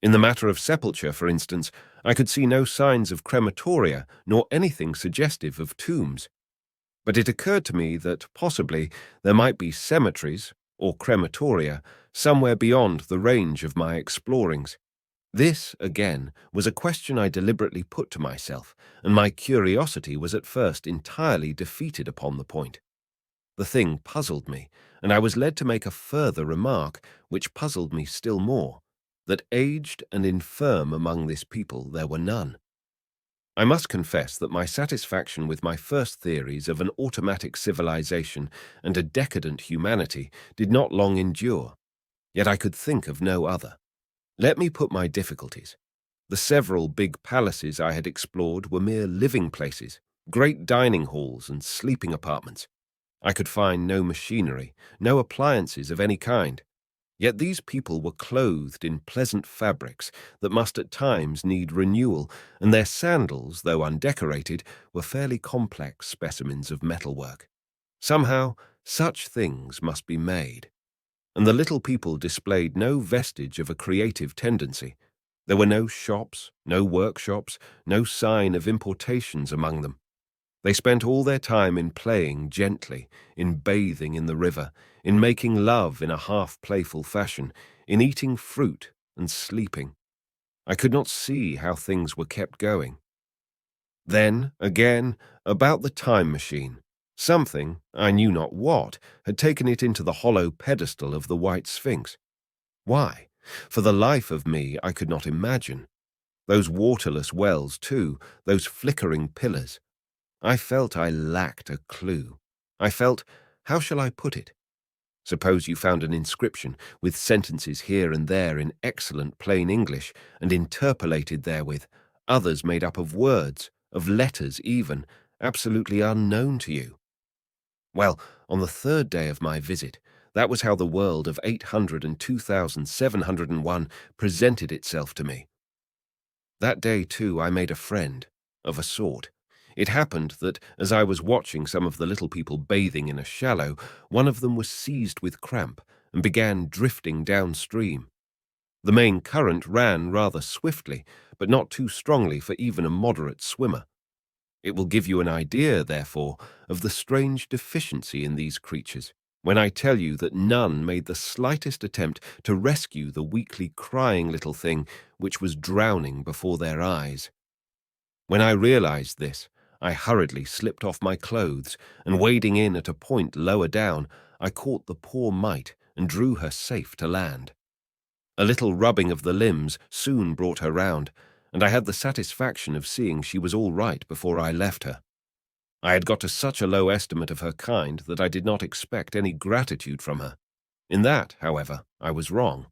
In the matter of sepulture, for instance, I could see no signs of crematoria nor anything suggestive of tombs. But it occurred to me that possibly there might be cemeteries, or crematoria, somewhere beyond the range of my explorings. This, again, was a question I deliberately put to myself, and my curiosity was at first entirely defeated upon the point. The thing puzzled me, and I was led to make a further remark, which puzzled me still more, that aged and infirm among this people there were none. I must confess that my satisfaction with my first theories of an automatic civilization and a decadent humanity did not long endure, yet I could think of no other. Let me put my difficulties. The several big palaces I had explored were mere living places, great dining halls and sleeping apartments. I could find no machinery, no appliances of any kind. Yet these people were clothed in pleasant fabrics that must at times need renewal, and their sandals, though undecorated, were fairly complex specimens of metalwork. Somehow, such things must be made. And the little people displayed no vestige of a creative tendency. There were no shops, no workshops, no sign of importations among them. They spent all their time in playing gently, in bathing in the river, in making love in a half-playful fashion, in eating fruit and sleeping. I could not see how things were kept going. Then, again, about the time machine. Something, I knew not what, had taken it into the hollow pedestal of the White Sphinx. Why? For the life of me, I could not imagine. Those waterless wells, too, those flickering pillars. I felt I lacked a clue. I felt, how shall I put it? Suppose you found an inscription with sentences here and there in excellent plain English and interpolated therewith, others made up of words, of letters even, absolutely unknown to you. Well, on the third day of my visit, that was how the world of 802,701 presented itself to me. That day, too, I made a friend, of a sort. It happened that, as I was watching some of the little people bathing in a shallow, one of them was seized with cramp and began drifting downstream. The main current ran rather swiftly, but not too strongly for even a moderate swimmer. It will give you an idea, therefore, of the strange deficiency in these creatures, when I tell you that none made the slightest attempt to rescue the weakly crying little thing which was drowning before their eyes. When I realized this, I hurriedly slipped off my clothes, and wading in at a point lower down, I caught the poor mite and drew her safe to land. A little rubbing of the limbs soon brought her round, and I had the satisfaction of seeing she was all right before I left her. I had got to such a low estimate of her kind that I did not expect any gratitude from her. In that, however, I was wrong.